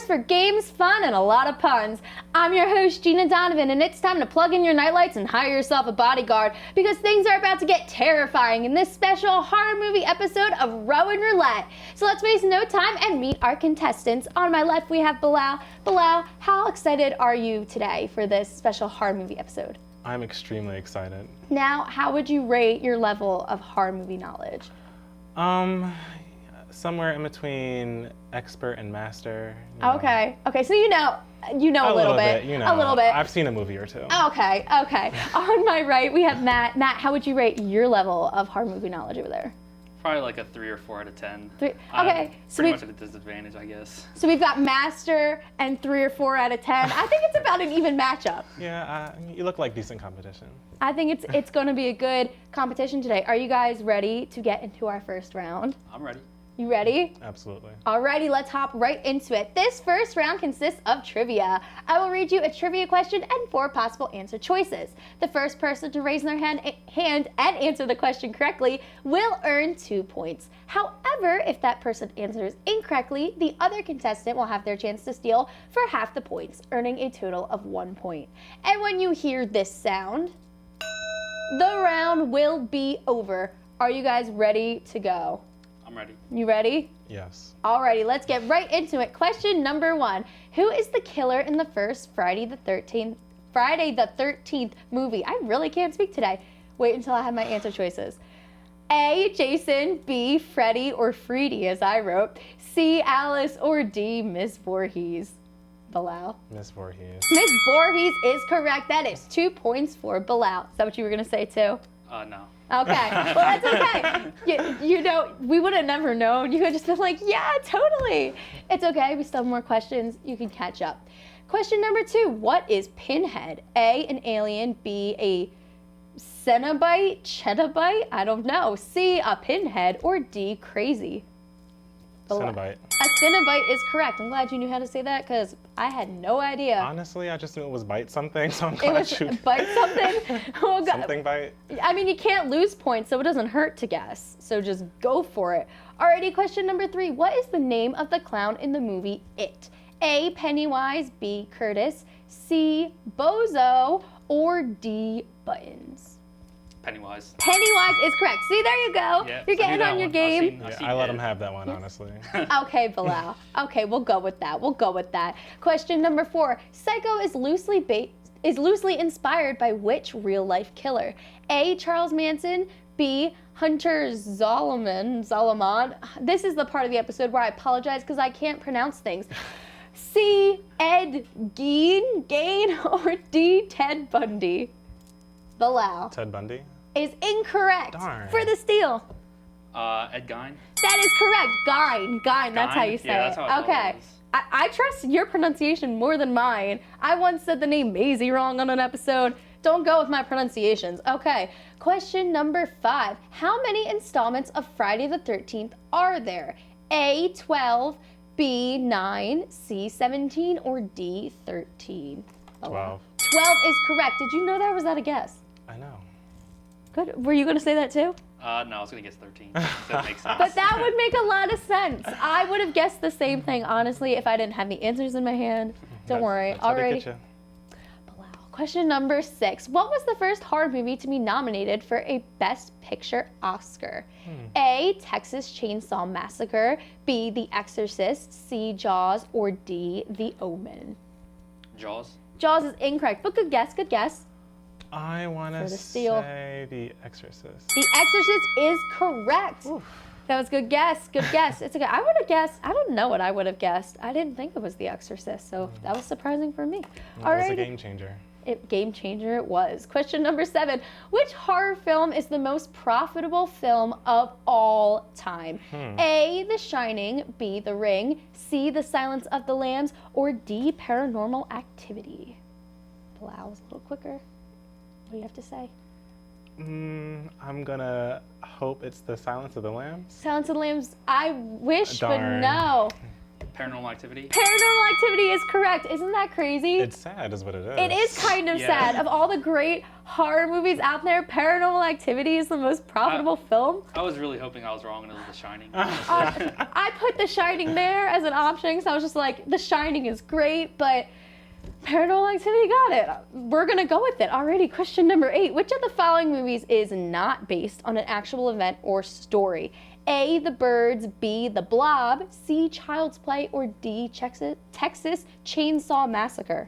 for games, fun, and a lot of puns. I'm your host, Gina Donovan, and it's time to plug in your nightlights and hire yourself a bodyguard because things are about to get terrifying in this special horror movie episode of Rowan Roulette. So let's waste no time and meet our contestants. On my left, we have Bilal. Bilal, how excited are you today for this special horror movie episode? I'm extremely excited. Now, how would you rate your level of horror movie knowledge? Somewhere in between expert and master. You know. Okay, so you know a little bit. A little bit. I've seen a movie or two. Okay. On my right, we have Matt. Matt, how would you rate your level of horror movie knowledge over there? Probably like a 3 or 4 out of 10. Okay, so pretty much at a disadvantage, I guess. So we've got master and 3 or 4 out of 10. I think it's about an even matchup. Yeah, you look like decent competition. I think it's going to be a good competition today. Are you guys ready to get into our first round? I'm ready. You ready? Absolutely. Alrighty, let's hop right into it. This first round consists of trivia. I will read you a trivia question and 4 possible answer choices. The first person to raise their hand and answer the question correctly will earn 2 points. However, if that person answers incorrectly, the other contestant will have their chance to steal for half the points, earning a total of 1 point. And when you hear this sound, the round will be over. Are you guys ready to go? I'm ready. You ready? Yes. Alrighty, let's get right into it. Question number 1. Who is the killer in the first Friday the 13th movie? I really can't speak today. Wait until I have my answer choices. A, Jason, B, Freddy or Freedy as I wrote, C, Alice, or D, Miss Voorhees? Bilal? Miss Voorhees. Miss Voorhees is correct. That is 2 points for Bilal. Is that what you were going to say too? No. Okay, well that's okay. You know, we would have never known. You could have just been like, yeah, totally. It's okay, we still have more questions. You can catch up. Question number 2, what is Pinhead? A, an alien, B, a Cenobite, I don't know. C, a pinhead, or D, crazy? Cenobite. A Cenobite is correct. I'm glad you knew how to say that because I had no idea. Honestly, I just knew it was bite something, so I'm It glad was you... bite something? Oh, God. Something bite? I mean, you can't lose points, so it doesn't hurt to guess. So just go for it. Alrighty, question number 3. What is the name of the clown in the movie It? A, Pennywise, B, Curtis, C, Bozo, or D, Buttons? Pennywise. Pennywise is correct. See, there you go. Yeah, You're getting on your game. I let him have that one, honestly. Okay, Bilal. Okay, we'll go with that. Question number 4. Psycho is loosely inspired by which real-life killer? A, Charles Manson, B, Hunter Zolomon. This is the part of the episode where I apologize because I can't pronounce things. C, Ed Gein, or D, Ted Bundy? Bilal. Ted Bundy? Is incorrect. Darn. For the steal. Ed Gein. That is correct. Gein. That's how you say that's it. how I Okay. thought it was. I trust your pronunciation more than mine. I once said the name Maisie wrong on an episode. Don't go with my pronunciations. Okay. Question number 5. How many installments of Friday the 13th are there? A, 12, B, 9, C, 17, or D, 13? 12. 12 is correct. Did you know that, or was that a guess? I know. Good. Were you going to say that too? No, I was going to guess 13. That makes sense. But that would make a lot of sense. I would have guessed the same thing, honestly, if I didn't have the answers in my hand. Don't worry. That's how they Alrighty. get you. Question number 6. What was the first horror movie to be nominated for a Best Picture Oscar? A, Texas Chainsaw Massacre, B, The Exorcist, C, Jaws, or D, The Omen? Jaws. Jaws is incorrect, but good guess. I want to say The Exorcist. The Exorcist is correct. Oof. That was good guess. It's okay. I would have guessed. I don't know what I would have guessed. I didn't think it was The Exorcist, so that was surprising for me. It was a game changer. Game changer it was. Question number 7. Which horror film is the most profitable film of all time? A, The Shining, B, The Ring, C, The Silence of the Lambs, or D, Paranormal Activity? Bilal was a little quicker. What do you have to say? I'm gonna hope it's The Silence of the Lambs. Silence of the Lambs, I wish, Darn. but no. Paranormal Activity. Paranormal Activity is correct. Isn't that crazy? It's sad is what it is. It is kind of sad. Of all the great horror movies out there, Paranormal Activity is the most profitable film. I was really hoping I was wrong and it was The Shining. I put The Shining there as an option because I was just like, The Shining is great, but Paranormal Activity got it. We're going to go with it. Alrighty, question number 8. Which of the following movies is not based on an actual event or story? A, The Birds, B, The Blob, C, Child's Play, or D, Texas Chainsaw Massacre?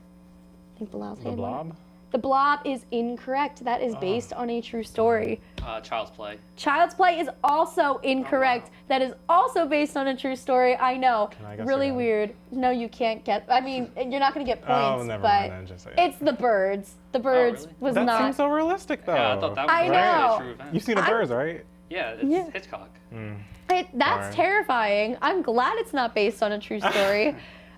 I think The Blob? The Blob is incorrect. That is based on a true story. Child's Play. Child's Play is also incorrect. Wow. That is also based on a true story. I know. Can I guess Really again? weird. No, you can't get. I mean, you're not going to get points. Oh, never but mind then. Just say it. it's The Birds. The Birds really? was That not. seems so realistic, though. Yeah, I thought that was I actually know. a true event. You've seen The Birds, right? Yeah, it's Yeah. Hitchcock. That's Darn. terrifying. I'm glad it's not based on a true story.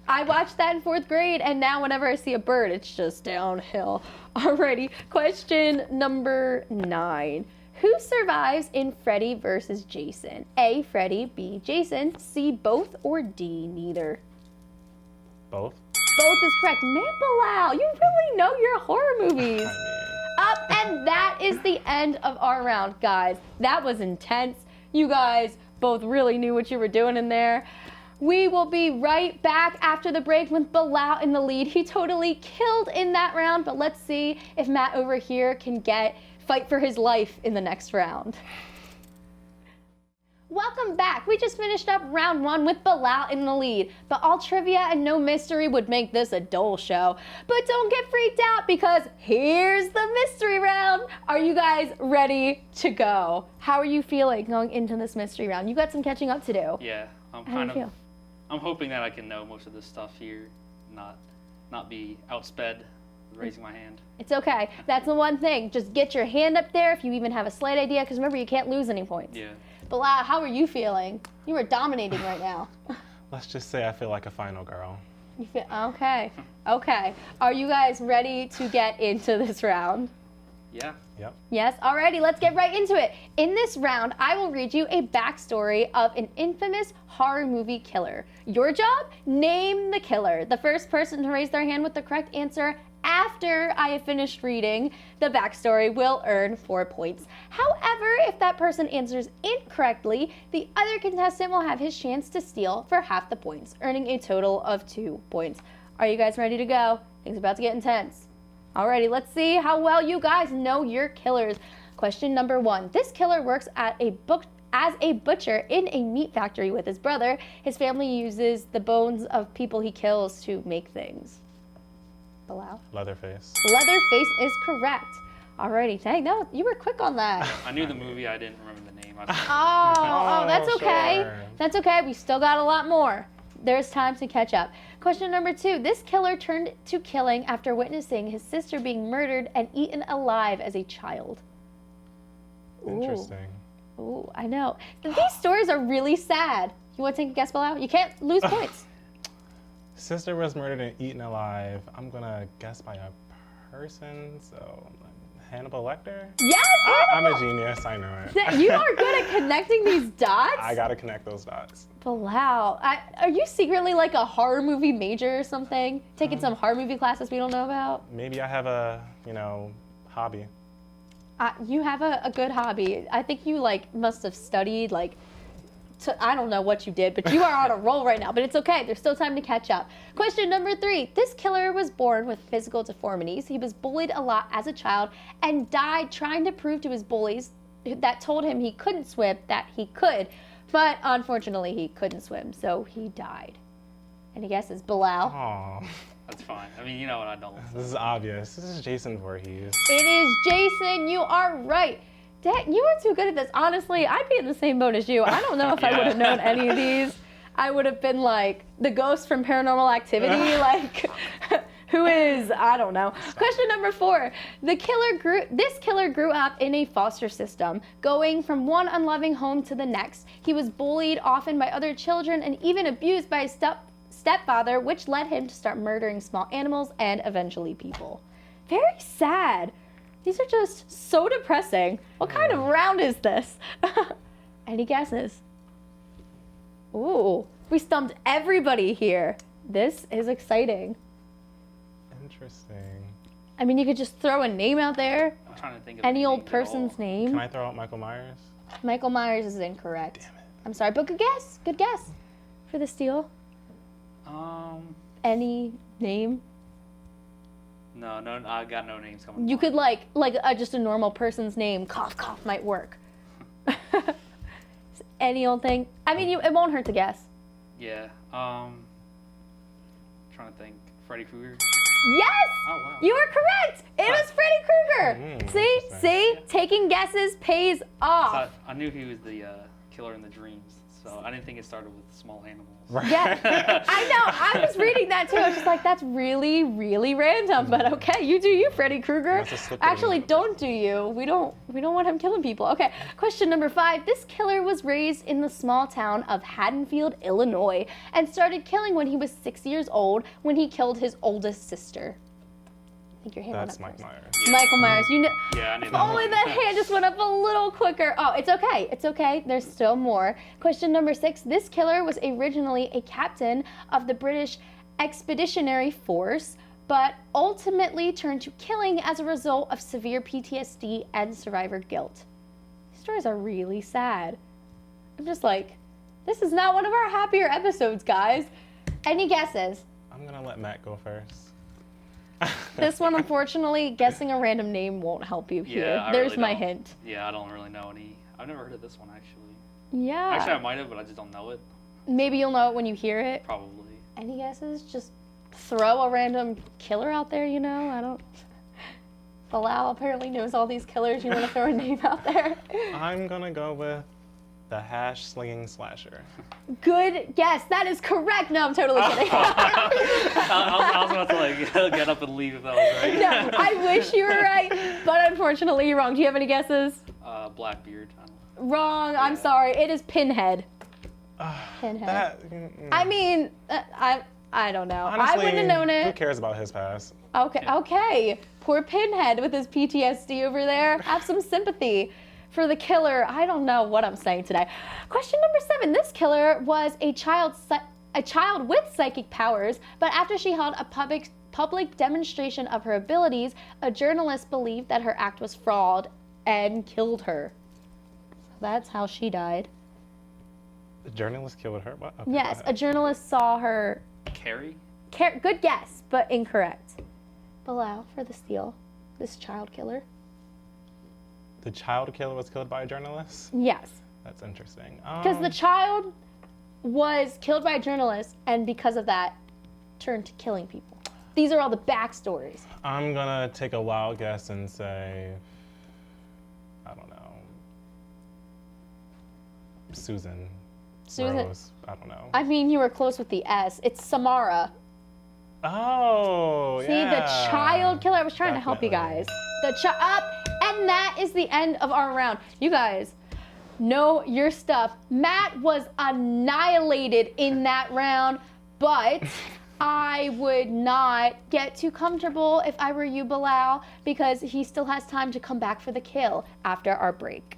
I watched that in 4th grade, and now whenever I see a bird, it's just downhill. Alrighty, question number 9. Who survives in Freddy vs. Jason? A, Freddy, B, Jason, C, both, or D, neither? Both? Both is correct. Man, Bilal, you really know your horror movies. And that is the end of our round, guys. That was intense. You guys both really knew what you were doing in there. We will be right back after the break with Bilal in the lead. He totally killed in that round, but let's see if Matt over here can fight for his life in the next round. Welcome back. We just finished up round 1 with Bilal in the lead, but all trivia and no mystery would make this a dull show. But don't get freaked out because here's the mystery round. Are you guys ready to go? How are you feeling going into this mystery round? You got some catching up to do. Yeah, I'm How do you feel? I'm hoping that I can know most of this stuff here, not be outsped raising my hand. It's okay. That's the one thing. Just get your hand up there if you even have a slight idea, because remember, you can't lose any points. Yeah. Bilal, how are you feeling? You are dominating right now. Let's just say I feel like a final girl. You feel okay. Okay. Are you guys ready to get into this round? Yeah. Yep. Yes? Alrighty, let's get right into it. In this round, I will read you a backstory of an infamous horror movie killer. Your job? Name the killer. The first person to raise their hand with the correct answer after I have finished reading the backstory will earn 4 points. However, if that person answers incorrectly, the other contestant will have his chance to steal for half the points, earning a total of 2 points. Are you guys ready to go? Things about to get intense. Alrighty, let's see how well you guys know your killers. Question number 1. This killer works at as a butcher in a meat factory with his brother. His family uses the bones of people he kills to make things. Bilal? Leatherface. Leatherface is correct. Alrighty, dang, no, you were quick on that. I knew the movie, I didn't remember the name. Oh, that's okay. Sure. That's okay, we still got a lot more. There's time to catch up. Question number 2. This killer turned to killing after witnessing his sister being murdered and eaten alive as a child. Interesting. Ooh, I know. These stories are really sad. You want to take a guess, Bilal? You can't lose points. Sister was murdered and eaten alive. I'm gonna guess by a person, so Hannibal Lecter? Yes, I'm a Hannibal! genius, I know it. You are good at connecting these dots? I gotta connect those dots. Bilal, are you secretly like a horror movie major or something? Taking some horror movie classes we don't know about? Maybe I have a, hobby. You have a good hobby. I think you must have studied I don't know what you did, but you are on a roll right now. But it's okay. There's still time to catch up. Question number 3. This killer was born with physical deformities. He was bullied a lot as a child and died trying to prove to his bullies that told him he couldn't swim that he could. But unfortunately, he couldn't swim, so he died. Any guesses, Bilal? Aw, That's fine. I mean, you know what, I don't. this is obvious. This is Jason Voorhees. It is Jason. You are right. Dad, you are too good at this. Honestly, I'd be in the same boat as you. I don't know if I would have known any of these. I would have been like the ghost from Paranormal Activity, who is, I don't know. Question number 4. This killer grew up in a foster system, going from one unloving home to the next. He was bullied often by other children and even abused by his stepfather, which led him to start murdering small animals and eventually people. Very sad. These are just so depressing. What kind of round is this? Any guesses? Ooh, We stumped everybody here. This is exciting. Interesting. I mean, you could just throw a name out there. I'm trying to think of Any old names at all. person's name. Can I throw out Michael Myers? Michael Myers is incorrect. Damn it. I'm sorry, but good guess. Good guess for the steal. Any name? No, I got no names coming. You to could mind. just a normal person's name. Cough, cough might work. Any old thing. I mean, it won't hurt to guess. Yeah. Trying to think. Freddy Krueger. Yes! Oh wow. You were correct! It was Freddy Krueger! See? Interesting. See? Taking guesses pays off. I knew he was the killer in the dreams, so I didn't think it started with small animals. Right. Yeah, I know. I was reading that too. I was just like, that's really, really random. But okay, you do you, Freddy Krueger. That's a slip of the Actually, universe. don't do you. We don't want him killing people. Okay, question number 5. This killer was raised in the small town of Haddonfield, Illinois, and started killing when he was 6 years old when he killed his oldest sister. I think your hand That's went up Mike first. Myers. Michael Myers, you know. Yeah, I knew If that. only that hand just went up a little quicker. Oh, it's okay. It's okay. There's still more. Question number 6. This killer was originally a captain of the British Expeditionary Force, but ultimately turned to killing as a result of severe PTSD and survivor guilt. These stories are really sad. I'm just like, this is not one of our happier episodes, guys. Any guesses? I'm gonna let Matt go first. This one, unfortunately, guessing a random name won't help you here. Yeah, I There's really my don't. hint. Yeah, I don't really know any. I've never heard of this one actually. Yeah. Actually, I might have, but I just don't know it. Maybe you'll know it when you hear it. Probably. Any guesses? Just throw a random killer out there, you know? I don't. Bilal apparently knows all these killers. You want to throw a name out there? I'm gonna go with the hash slinging slasher. Good guess. That is correct. No, I'm totally kidding. I was about to like get up and leave if that was right. No, I wish you were right, but unfortunately you're wrong. Do you have any guesses? Blackbeard. I don't know. Wrong. I'm Yeah. sorry. It is Pinhead. Pinhead. I mean, I don't know. I Honestly, wouldn't have known Who it. cares about his past? Okay, okay. Poor Pinhead with his PTSD over there. Have some sympathy for the killer. I don't know what I'm saying today. Question number 7. This killer was a child with psychic powers, but after she held a public demonstration of her abilities, a journalist believed that her act was fraud and killed her. So that's how she died. The journalist killed her? What? Okay, Yes, go a ahead. journalist saw her. Carrie? Good guess, but incorrect. Bilal for the steal. This child killer. The child killer was killed by a journalist? Yes. That's interesting. Because the child was killed by a journalist and because of that turned to killing people. These are all the backstories. I'm gonna take a wild guess and say, I don't know, Susan. Susan. Rose. I don't know. I mean, you were close with the S. It's Samara. Oh, See, yeah. the child killer. I was trying to help you Definitely. guys. And that is the end of our round. You guys know your stuff. Matt was annihilated in that round, but I would not get too comfortable if I were you, Bilal, because he still has time to come back for the kill after our break.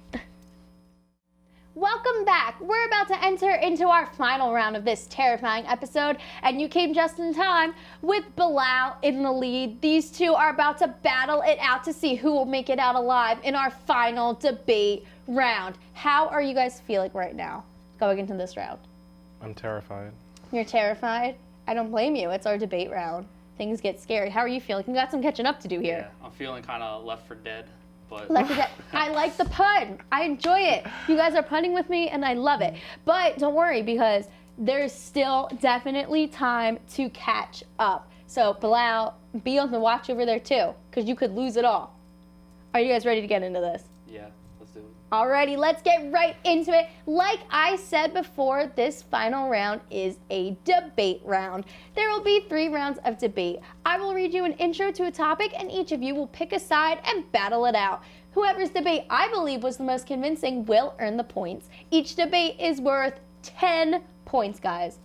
Welcome back. We're about to enter into our final round of this terrifying episode, and you came just in time with Bilal in the lead. These two are about to battle it out to see who will make it out alive in our final debate round. How are you guys feeling right now going into this round? I'm terrified. You're terrified? I don't blame you. It's our debate round. Things get scary. How are you feeling? We got some catching up to do here. Yeah, I'm feeling kind of left for dead, but I like the pun. I enjoy it. You guys are punning with me and I love it. But don't worry because there's still definitely time to catch up. So Bilal, be on the watch over there too because you could lose it all. Are you guys ready to get into this? yeah, let's do it. Alrighty, let's get right into it. Like I said before, this final round is a debate round. There will be 3 rounds of debate. I will read you an intro to a topic and each of you will pick a side and battle it out. Whoever's debate I believe was the most convincing will earn the points. Each debate is worth 10 points, guys.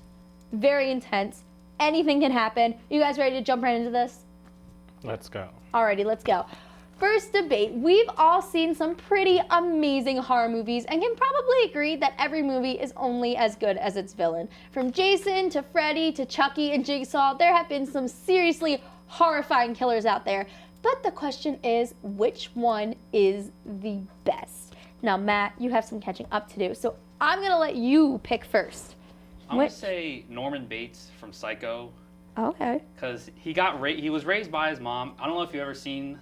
Very intense. Anything can happen. You guys ready to jump right into this? Let's go. Alrighty, let's go. first debate. We've all seen some pretty amazing horror movies and can probably agree that every movie is only as good as its villain. From Jason to Freddy to Chucky and Jigsaw, there have been some seriously horrifying killers out there. But the question is, which one is the best? Now, Matt, you have some catching up to do, so I'm going to let you pick first. I'm going to say Norman Bates from Psycho. Okay. Because he was raised by his mom. I don't know if you've ever seen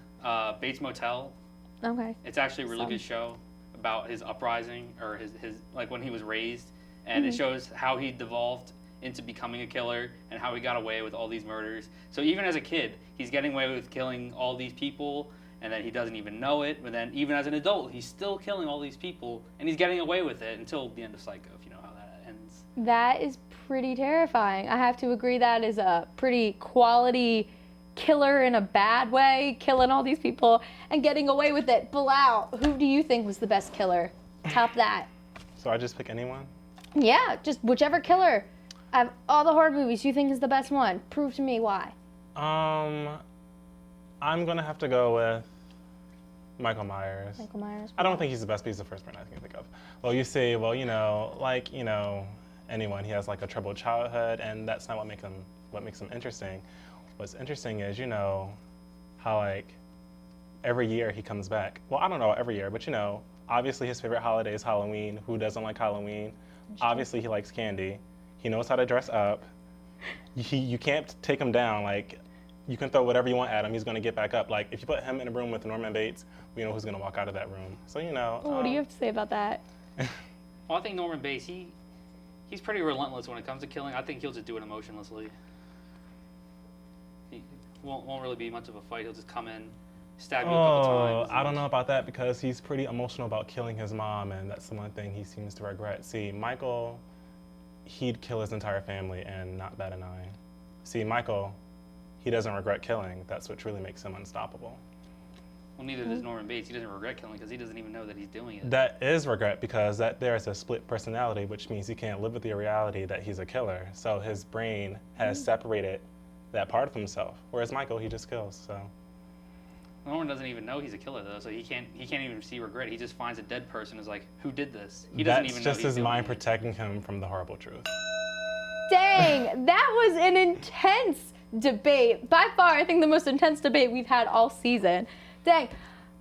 Bates Motel. Okay. It's actually a really good show about his uprising, or his like when he was raised, and it shows how he devolved into becoming a killer and how he got away with all these murders. So even as a kid, he's getting away with killing all these people, and then he doesn't even know it. But then even as an adult, he's still killing all these people, and he's getting away with it until the end of Psycho, if you know how that ends. That is pretty terrifying. I have to agree that is a pretty quality killer in a bad way, killing all these people and getting away with it. Bilal, who do you think was the best killer? Top that. So I just pick anyone? Yeah, just whichever killer of all the horror movies you think is the best one. Prove to me why. I'm gonna have to go with Michael Myers. Michael Myers. I don't think he's the best, but he's the first person I can think of. Well, you say, anyone, he has like a troubled childhood, and that's not what makes him interesting. What's interesting is, how like every year he comes back. Well, I don't know every year, but obviously his favorite holiday is Halloween. Who doesn't like Halloween? Obviously he likes candy. He knows how to dress up. You can't take him down. Like, you can throw whatever you want at him, he's gonna get back up. Like, if you put him in a room with Norman Bates, we know who's gonna walk out of that room. So, what do you have to say about that? Well, I think Norman Bates, he's pretty relentless when it comes to killing. I think he'll just do it emotionlessly. He won't really be much of a fight. He'll just come in, stab you a couple times. I don't know about that, because he's pretty emotional about killing his mom, and that's the one thing he seems to regret. See, Michael, he'd kill his entire family and not bat an eye. See, Michael, he doesn't regret killing. That's what truly makes him unstoppable. Well, neither does Norman Bates. He doesn't regret killing because he doesn't even know that he's doing it. That is regret, because there is a split personality, which means he can't live with the reality that he's a killer. So his brain has separated that part of himself. Whereas Michael, he just kills. So Norman doesn't even know he's a killer though, so he can't even see regret. He just finds a dead person and is like, who did this? He doesn't even know. That's just he's his mind doing it. protecting him from the horrible truth. Dang, that was an intense debate. By far, I think the most intense debate we've had all season. Dang,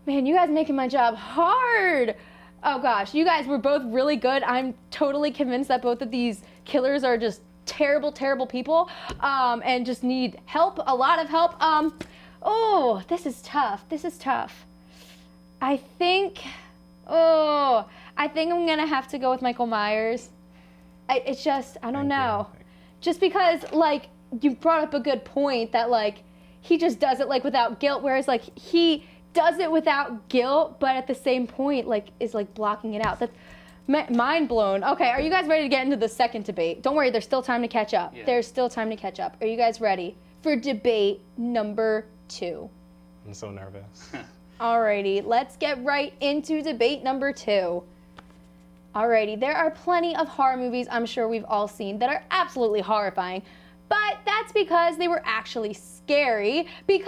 man, you guys making my job hard. Oh gosh, you guys were both really good. I'm totally convinced that both of these killers are just terrible, terrible people, and just need help, a lot of help. Oh, this is tough. I think I'm gonna have to go with Michael Myers. I don't know. Just because, like, you brought up a good point that, like, he just does it, like, without guilt, whereas, like, he does it without guilt, but at the same point, like, is, like, blocking it out. That's mind blown. Okay, are you guys ready to get into the second debate? Don't worry, there's still time to catch up. Yeah. There's still time to catch up. Are you guys ready for debate number 2? I'm so nervous. Alrighty, let's get right into debate number 2. Alrighty, there are plenty of horror movies I'm sure we've all seen that are absolutely horrifying, but that's because they were actually scary, they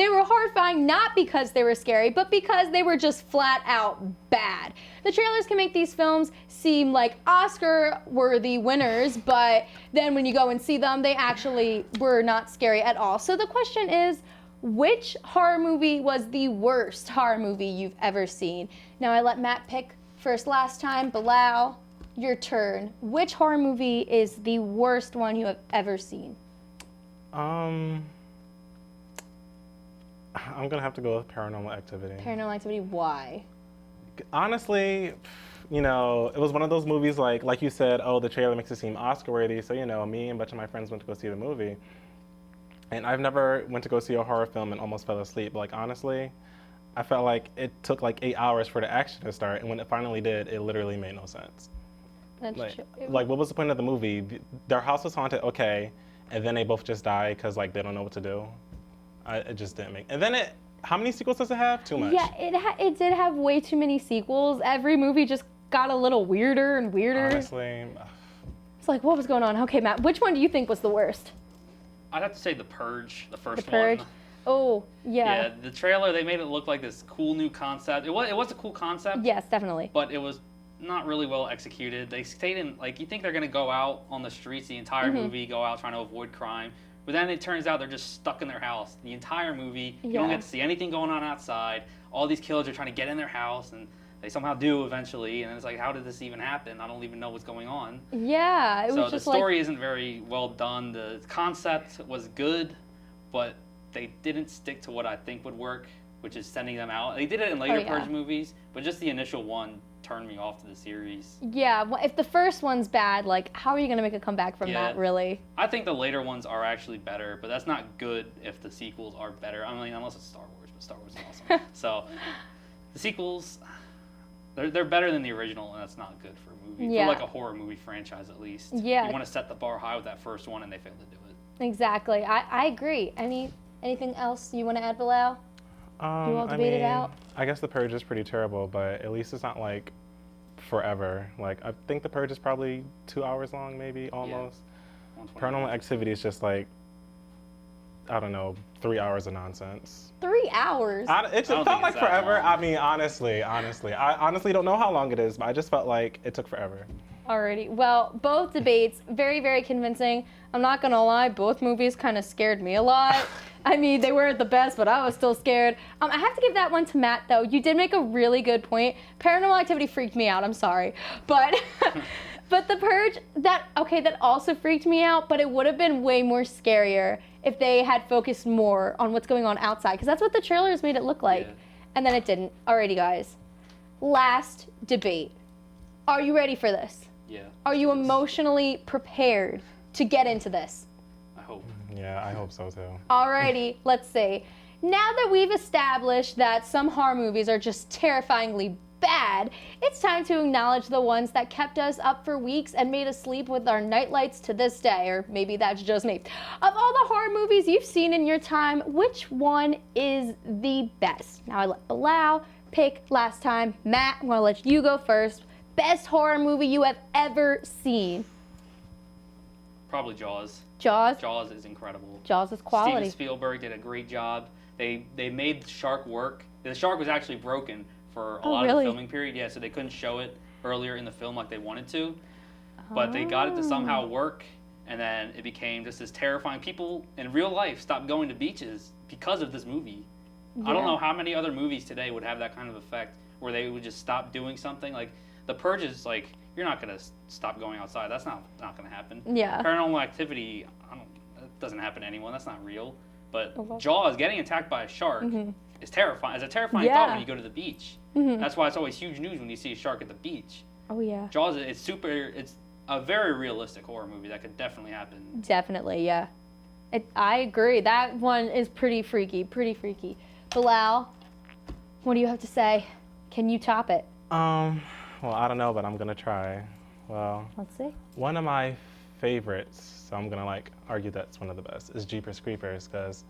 were horrifying not because they were scary, but because they were just flat out bad. The trailers can make these films seem like Oscar-worthy winners, but then when you go and see them, they actually were not scary at all. So the question is, which horror movie was the worst horror movie you've ever seen? Now, I let Matt pick first last time. Bilal, your turn. Which horror movie is the worst one you have ever seen? I'm gonna have to go with Paranormal Activity. Paranormal Activity, why? Honestly, it was one of those movies like you said, the trailer makes it seem Oscar-worthy, so me and a bunch of my friends went to go see the movie. And I've never went to go see a horror film and almost fell asleep. Like, honestly, I felt like it took like 8 hours for the action to start, and when it finally did, it literally made no sense. That's Like, true. what was the point of the movie? Their house was haunted, okay, and then they both just die because like they don't know what to do. It just didn't make. And then how many sequels does it have? Too much. Yeah, it did have way too many sequels. Every movie just got a little weirder and weirder. Honestly, It's like, what was going on? Okay, Matt, which one do you think was the worst? I'd have to say The Purge, the first The Purge. one. Oh, Yeah, yeah. the trailer, they made it look like this cool new concept. It was a cool concept, Yes, definitely. but it was not really well executed. They stayed in, like, you think they're going to go out on the streets the entire movie, go out trying to avoid crime, but then it turns out they're just stuck in their house the entire movie. You don't Yeah. get to see anything going on outside. All these killers are trying to get in their house, and they somehow do eventually, and it's like, how did this even happen? I don't even know what's going on. Yeah, it So was the just story isn't very well done. The concept was good, but they didn't stick to what I think would work, which is sending them out. They did it in later yeah. Purge movies, but just the initial one turned me off to the series. yeah. Well, if the first one's bad, like, how are you gonna make a comeback from Yeah. that? Really? I think the later ones are actually better, but that's not good if the sequels are better. I mean, unless it's Star Wars, but Star Wars is awesome. So the sequels, they're better than the original, and that's not good for a movie. Yeah. For like a horror movie franchise, at least. Yeah. You want to set the bar high with that first one, and they failed to do it. Exactly. I agree. Anything else you want to add, Bilal? You all I debate it mean, out? I guess The Purge is pretty terrible, but at least it's not like forever. Like, I think The Purge is probably 2 hours long, maybe, almost. 120 Paranormal minutes. Activity is just like, I don't know, 3 hours of nonsense. 3 hours. It I just don't felt think like it's that forever. long. I mean, honestly, I honestly don't know how long it is, but I just felt like it took forever. Alrighty. Well, both debates, very, very convincing. I'm not gonna lie, both movies kind of scared me a lot. I mean, they weren't the best, but I was still scared. I have to give that one to Matt, though. You did make a really good point. Paranormal Activity freaked me out. I'm sorry, but but The Purge, that also freaked me out. But it would have been way more scarier if they had focused more on what's going on outside, because that's what the trailers made it look like, Yeah. and then it didn't. Alrighty, guys. Last debate. Are you ready for this? Yeah. Are you emotionally prepared to get into this? I hope. Yeah, I hope so too. Alrighty, let's see. Now that we've established that some horror movies are just terrifyingly bad, it's time to acknowledge the ones that kept us up for weeks and made us sleep with our nightlights to this day, or maybe that's just me. Of all the horror movies you've seen in your time, which one is the best? Now I let Bilal pick last time. Matt, I'm gonna let you go first. Best horror movie you have ever seen? Probably Jaws. Jaws? Jaws is incredible. Jaws is quality. Steven Spielberg did a great job. They made the shark work. The shark was actually broken for a lot of really? the filming period. Yeah, so they couldn't show it earlier in the film like they wanted to. But they got it to somehow work, and then it became just as terrifying. People in real life stopped going to beaches because of this movie. I don't Yeah. know how many other movies today would have that kind of effect where they would just stop doing something. Like The Purge is like, you're not gonna stop going outside. That's not gonna happen. Yeah. Paranormal Activity, that doesn't happen to anyone. That's not real. But well. Jaws, getting attacked by a shark, is terrifying. It's a terrifying Yeah. thought when you go to the beach. That's why it's always huge news when you see a shark at the beach. Oh yeah. Jaws, it's a very realistic horror movie that could definitely happen. Definitely, yeah. I agree. That one is pretty freaky, Bilal, what do you have to say? Can you top it? Well, I don't know, but I'm gonna try. Well, Let's see. one of my favorites, so I'm gonna like argue that's one of the best, is Jeepers Creepers, because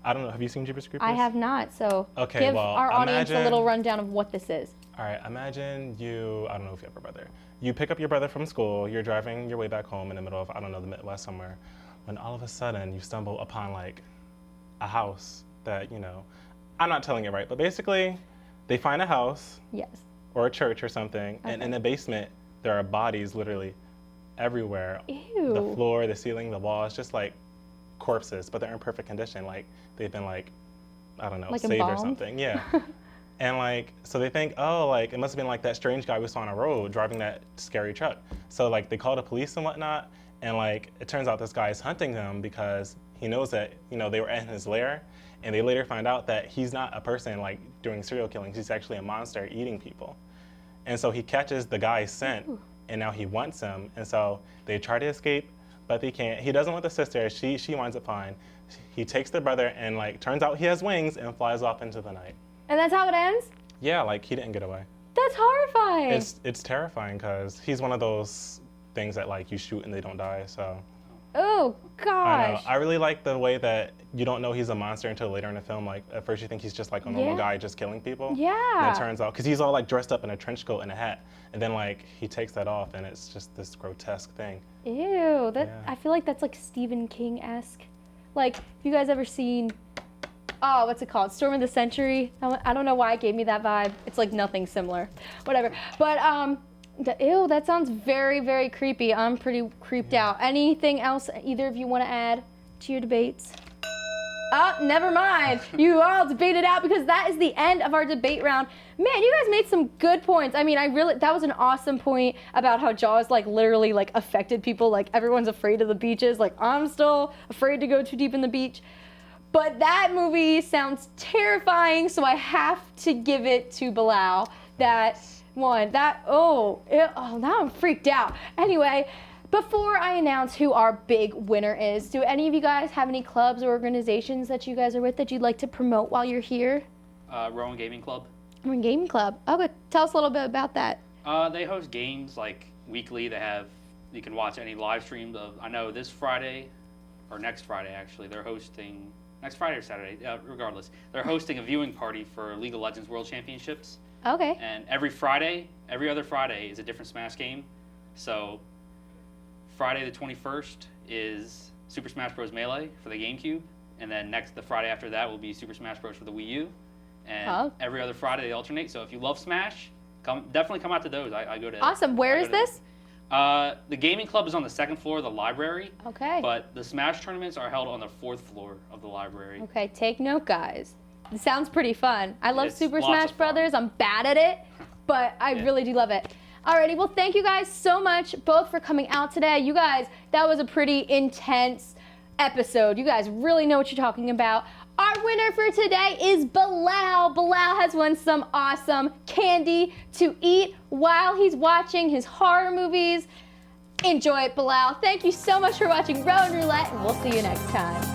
I don't know, have you seen Jeepers Creepers? I have not, so Okay, give well, our audience a imagine- little rundown of what this is. All right, imagine you, I don't know if you have a brother. You pick up your brother from school, you're driving your way back home in the middle of, I don't know, the Midwest somewhere, when all of a sudden you stumble upon like a house that, you know, I'm not telling it right, but basically they find a house Yes. or a church or something, and in the basement there are bodies literally everywhere. Ew. The floor, the ceiling, the walls, just like corpses, but they're in perfect condition, like they've been like, I don't know, Like saved or embalmed? something. Yeah. And like, so they think, oh, like it must have been like that strange guy we saw on a road driving that scary truck. So like they call the police and whatnot, and like it turns out this guy is hunting them because he knows that, you know, they were in his lair, and they later find out that he's not a person like doing serial killings, he's actually a monster eating people. And so he catches the guy's scent, and now he wants him, and so they try to escape, but they can't. He doesn't want the sister, she winds up fine. He takes the brother, and like turns out he has wings and flies off into the night. And that's how it ends? Yeah, like he didn't get away. That's horrifying. It's terrifying because he's one of those things that like you shoot and they don't die. So Oh I know. gosh. I really like the way that you don't know he's a monster until later in the film. Like at first you think he's just like a normal Yeah. guy just killing people. And Yeah. it turns out because he's all like dressed up in a trench coat and a hat, and then like he takes that off and it's just this grotesque thing. Ew. That Yeah. I feel like that's like Stephen King-esque. Like, have you guys ever seen oh, what's it called? Storm of the Century. I don't know why it gave me that vibe. It's like nothing similar. Whatever. But ew, that sounds very, very creepy. I'm pretty creeped out. Anything else either of you want to add to your debates? Oh, never mind. You all debated out because that is the end of our debate round. Man, you guys made some good points. I mean, that was an awesome point about how Jaws like literally like affected people. Like everyone's afraid of the beaches. Like I'm still afraid to go too deep in the beach. But that movie sounds terrifying, so I have to give it to Bilal. That one. Now I'm freaked out. Anyway, before I announce who our big winner is, do any of you guys have any clubs or organizations that you guys are with that you'd like to promote while you're here? Rowan Gaming Club. Rowan Gaming Club. Okay, tell us a little bit about that. They host games like weekly. You can watch any live streams of, I know this Friday, or next Friday actually, they're hosting, next Friday or Saturday, regardless, they're hosting a viewing party for League of Legends World Championships. Okay. And every other Friday is a different Smash game. So Friday the 21st is Super Smash Bros. Melee for the GameCube, and then the Friday after that will be Super Smash Bros. For the Wii U, and every other Friday they alternate. So if you love Smash, definitely come out to those. I go to. Awesome. Where is this? The gaming club is on the second floor of the library. Okay. But the Smash tournaments are held on the fourth floor of the library. Okay, take note, guys. It sounds pretty fun. I love It's Super lots Smash of fun. Brothers. I'm bad at it, but I really do love it. Alrighty, well, thank you guys so much both for coming out today. You guys, that was a pretty intense episode. You guys really know what you're talking about. Our winner for today is Bilal. Bilal has won some awesome candy to eat while he's watching his horror movies. Enjoy it, Bilal. Thank you so much for watching Rowan Roulette, and we'll see you next time.